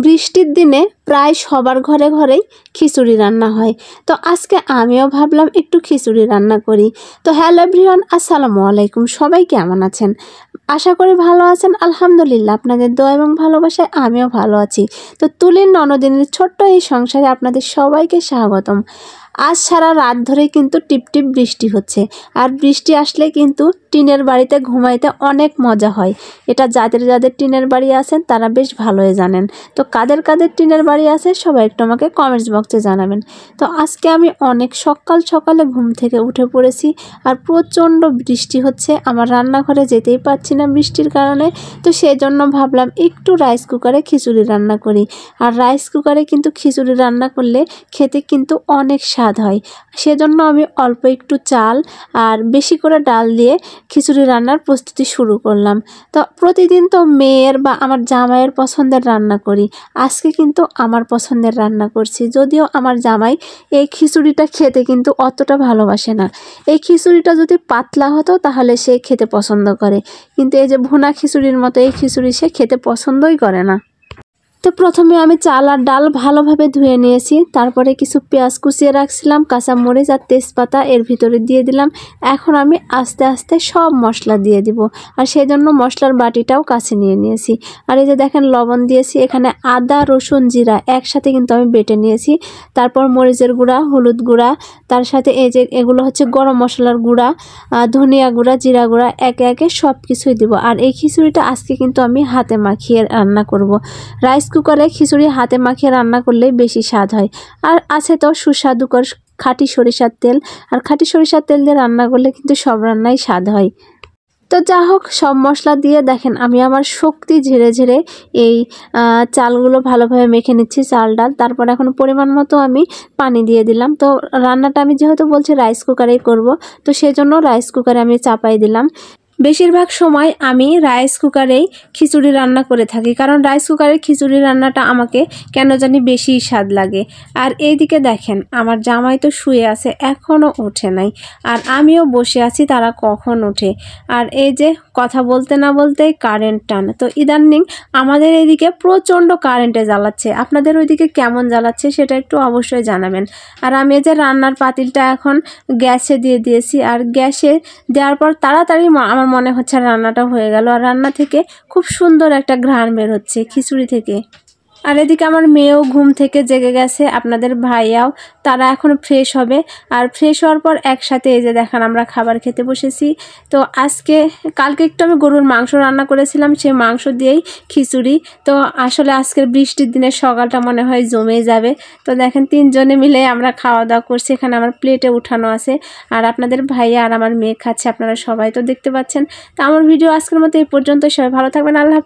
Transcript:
বৃষ্টির দিনে প্রায় সবার ঘরে ঘরেই খিচুড়ি রান্না হয়। তো আজকে আমিও ভাবলাম একটু খিচুড়ি রান্না করি। তো হ্যালো এভরিওয়ান, আসসালামু আলাইকুম। সবাই কেমন আছেন? আশা করি ভালো আছেন। আলহামদুলিল্লাহ, আপনাদের দোয়া এবং ভালোবাসায় আমিও ভালো আছি। তো তুলির ননদিনীর ছোট্ট এই সংসারে আপনাদের সবাইকে স্বাগতম। আজ সারা রাত ধরে কিন্তু টিপটিপ বৃষ্টি হচ্ছে, আর বৃষ্টি আসলে কিন্তু টিনের বাড়িতে ঘুমাইতে অনেক মজা হয়। এটা যাদের যাদের টিনের বাড়ি আছেন তারা বেশ ভালোই জানেন। তো কাদের কাদের টিনের বাড়ি আছে সবাই একটু আমাকে কমেন্টস বক্সে জানাবেন। তো আজকে আমি অনেক সকালে ঘুম থেকে উঠে পড়েছি, আর প্রচণ্ড বৃষ্টি হচ্ছে। আমার রান্নাঘরে যেতেই পারছি না বৃষ্টির কারণে। তো সেই জন্য ভাবলাম একটু রাইস কুকারে খিচুড়ি রান্না করি। আর রাইস কুকারে কিন্তু খিচুড়ি রান্না করলে খেতে কিন্তু অনেক স্বাদ হয়। সেজন্য আমি অল্প একটু চাল আর বেশি করে ডাল দিয়ে খিচুড়ি রান্নার প্রস্তুতি শুরু করলাম। তো প্রতিদিন তো মেয়ের বা আমার জামাইয়ের পছন্দের রান্না করি, আজকে কিন্তু আমার পছন্দের রান্না করছি। যদিও আমার জামাই এই খিচুড়িটা খেতে কিন্তু অতটা ভালোবাসে না। এই খিচুড়িটা যদি পাতলা হতো তাহলে সে খেতে পছন্দ করে, কিন্তু এই যে ভুনা খিচুড়ির মতো এই খিচুড়ি সে খেতে পছন্দই করে না। তো প্রথমে আমি চাল আর ডাল ভালোভাবে ধুয়ে নিয়েছি। তারপরে কিছু পেঁয়াজ কুচিয়ে রাখছিলাম, কাঁচামরিচ আর তেজপাতা এর ভিতরে দিয়ে দিলাম। এখন আমি আস্তে আস্তে সব মশলা দিয়ে দিব, আর সেই জন্য মশলার বাটিটাও কাছে নিয়ে নিয়েছি। আর এই যে দেখেন লবণ দিয়েছি, এখানে আদা রসুন জিরা একসাথে কিন্তু আমি বেটে নিয়েছি। তারপর মরিচের গুঁড়া, হলুদ গুঁড়া, তার সাথে এই যে এগুলো হচ্ছে গরম মশলার গুঁড়া, ধনিয়া গুঁড়া, জিরা গুঁড়া, একে একে সব কিছুই দিব। আর এই খিচুড়িটা আজকে কিন্তু আমি হাতে মাখিয়ে রান্না করব। রাইস কুকারে খিচুড়ি হাতে মাখিয়ে রান্না করলেই বেশি স্বাদ হয়। আর আছে তো সুস্বাদুকর খাঁটি সরিষার তেল, আর খাঁটি সরিষার তেল দিয়ে রান্না করলে কিন্তু সব রান্নাই স্বাদ হয়। তো যা হোক, সব মশলা দিয়ে দেখেন আমি আমার শক্তি ঝেড়ে ঝেড়ে এই চালগুলো ভালোভাবে মেখে নিচ্ছি, চাল ডাল। তারপর এখন পরিমাণ মতো আমি পানি দিয়ে দিলাম। তো রান্নাটা আমি যেহেতু বলছি রাইস কুকারেই করব, তো সেজন্য রাইস কুকারে আমি চাপাই দিলাম। বেশিরভাগ সময় আমি রাইস কুকারেই খিচুড়ি রান্না করে থাকি, কারণ রাইস কুকারের খিচুড়ি রান্নাটা আমাকে কেন জানি বেশি স্বাদ লাগে। আর এইদিকে দেখেন আমার জামাই তো শুয়ে আছে, এখনও ওঠে নাই, আর আমিও বসে আছি তারা কখন ওঠে। আর এই যে কথা বলতে না বলতেই কারেন্ট টান। তো ইদানিং আমাদের এইদিকে প্রচণ্ড কারেন্টে জ্বালাচ্ছে। আপনাদের ওইদিকে কেমন জ্বালাচ্ছে সেটা একটু অবশ্যই জানাবেন। আর আমি এই যে রান্নার পাতিলটা এখন গ্যাসে দিয়ে দিয়েছি, আর গ্যাসে দেওয়ার পর তাড়াতাড়ি আমার মনে হচ্ছে রান্নাটা হয়ে গেল। আর রান্না থেকে খুব সুন্দর একটা ঘ্রাণ বের হচ্ছে খিচুড়ি থেকে। আর এদিকে আমার মেয়েও ঘুম থেকে জেগে গেছে, আপনাদের ভাইয়াও, তারা এখন ফ্রেশ হবে। আর ফ্রেশ হওয়ার পর একসাথে এই যে দেখেন আমরা খাবার খেতে বসেছি। তো কালকে একটু আমি গরুর মাংস রান্না করেছিলাম, সেই মাংস দিয়েই খিচুড়ি। তো আসলে আজকের বৃষ্টির দিনের সকালটা মনে হয় জমে যাবে। তো দেখেন তিনজনে মিলে আমরা খাওয়া দাওয়া করছি, এখানে আমার প্লেটে উঠানো আছে, আর আপনাদের ভাইয়া আর আমার মেয়ে খাচ্ছে, আপনারা সবাই তো দেখতে পাচ্ছেন। তো আমার ভিডিও আজকের মতো এই পর্যন্ত। সবাই ভালো থাকবেন, আল্লাহ।